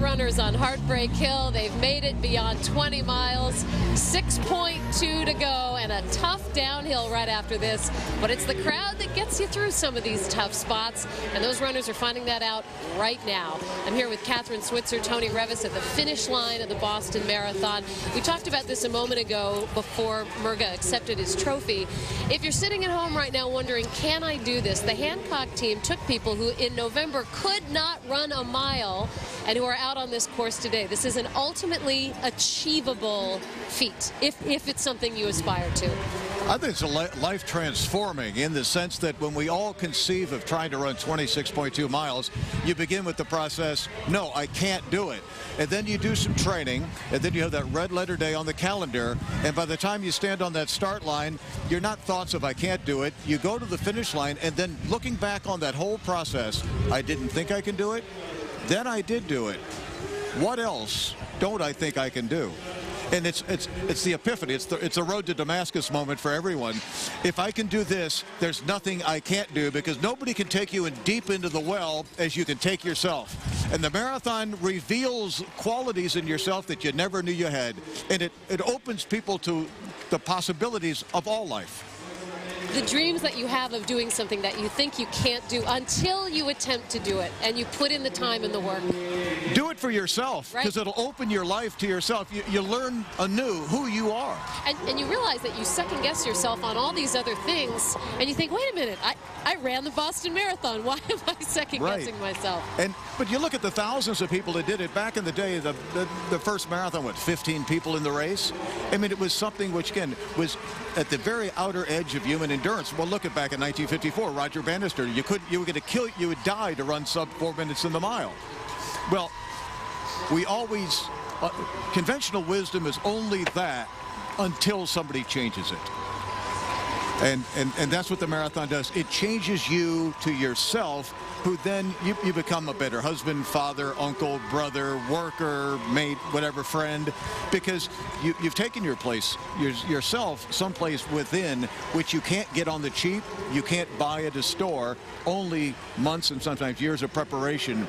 runners on Heartbreak Hill. They've made it beyond 20 miles, 6.2 to go, and a tough downhill right after this. But it's the crowd that gets you through some of these tough spots, and those runners are finding that out right now. I'm here with Kathrine Switzer, Tony Revis at the finish line of the Boston Marathon. We talked about this a moment ago before Murga accepted his trophy. If you're sitting at home right now wondering, can I do this? The Hancock team took people who in November could not run a mile and who are out on this course today. This is an ultimately achievable feat, if it's something you aspire to. I think it's life transforming in the sense that when we all conceive of trying to run 26.2 miles, you begin with the process, no, I can't do it. And then you do some training, and then you have that red letter day on the calendar, and by the time you stand on that start line, you're not thoughts of I can't do it. You go to the finish line, and then looking back on that whole process, I didn't think I can do it, then I did do it. What else don't I think I can do? And it's the epiphany. It's a road to Damascus moment for everyone. If I can do this, there's nothing I can't do, because nobody can take you in deep into the well as you can take yourself. And the marathon reveals qualities in yourself that you never knew you had. And it opens people to the possibilities of all life. The dreams that you have of doing something that you think you can't do until you attempt to do it and you put in the time and the work. Do it for yourself, because it'll open your life to yourself. You learn anew who you are. And you realize that you second guess yourself on all these other things, and you think, wait a minute, I ran the Boston Marathon. Why am I second guessing myself? But you look at the thousands of people that did it. Back in the day, the first marathon, what, 15 people in the race? I mean, it was something which, again, was at the very outer edge of human endurance. Well, look at back in 1954, Roger Bannister. You were going to kill, you would die to run sub 4 minutes in the mile. Well, we always, conventional wisdom is only that until somebody changes it. And that's what the marathon does. It changes you to yourself, who then you become a better husband, father, uncle, brother, worker, mate, whatever, friend, because you've taken your place, yourself, someplace within which you can't get on the cheap, you can't buy at a store. Only months and sometimes years of preparation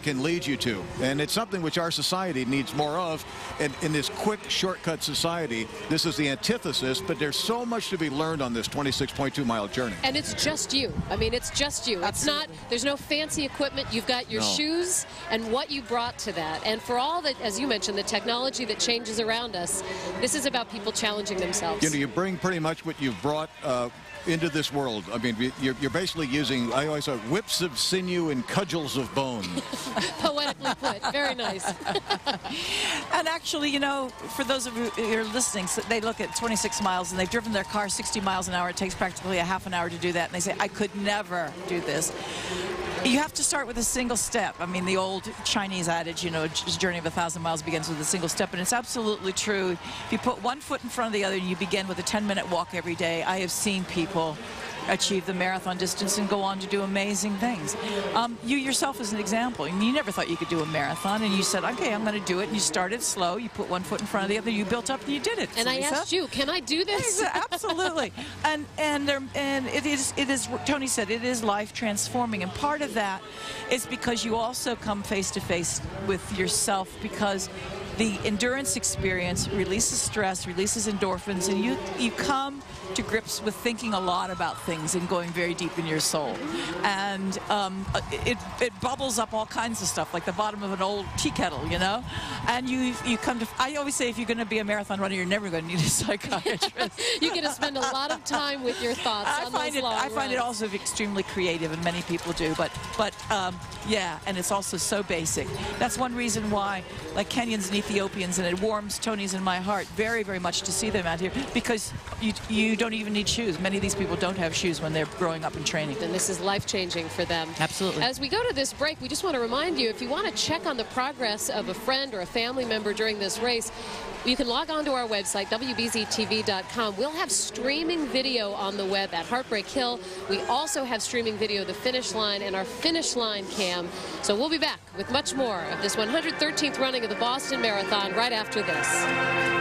can lead you to. And it's something which our society needs more of. And in this quick, shortcut society, this is the antithesis, but there's so much to be learned on this 26.2-mile journey. And it's just you. I mean, it's just you. It's not, there's no fancy equipment. You've got your shoes and what you brought to that. And for all that, as you mentioned, the technology that changes around us, this is about people challenging themselves. You know, you bring pretty much what you've brought into this world. I mean, you're basically using, I always say, whips of sinew and cudgels of bone. Poetically put. Very nice. And actually, you know, for those of you who are listening, so they look at 26 miles and they've driven their car 60 miles an hour. It takes practically a half an hour to do that. And they say, I could never do this. You have to start with a single step. I mean, the old Chinese adage, you know, a journey of 1,000 miles begins with a single step, and it's absolutely true. If you put one foot in front of the other and you begin with a 10-minute walk every day, I have seen people achieve the marathon distance and go on to do amazing things. You yourself as an example, and you never thought you could do a marathon, and you said, okay, I'm going to do it, and you started slow, you put one foot in front of the other, you built up, and you did it. And I asked you, can I do this? Absolutely. and it is, Tony said, it is life transforming, and part of that is because you also come face to face with yourself, because the endurance experience releases stress, releases endorphins, and you come to grips with thinking a lot about things and going very deep in your soul. And it bubbles up all kinds of stuff, like the bottom of an old tea kettle, you know? And you come to, I always say, if you're going to be a marathon runner, you're never going to need a psychiatrist. You're going to spend a lot of time with your thoughts on those long runs. I find it also extremely creative, and many people do, but yeah, and it's also so basic. That's one reason why, like Kenyans and Ethiopians, and it warms Tony's in my heart very, very much to see them out here, because you don't even need shoes. Many of these people don't have shoes when they're growing up and training. And this is life-changing for them. Absolutely. As we go to this break, we just want to remind you, if you want to check on the progress of a friend or a family member during this race, you can log on to our website, WBZTV.com. We'll have streaming video on the web at Heartbreak Hill. We also have streaming video of the finish line and our finish line cam. So we'll be back with much more of this 113th running of the Boston Marathon right after this.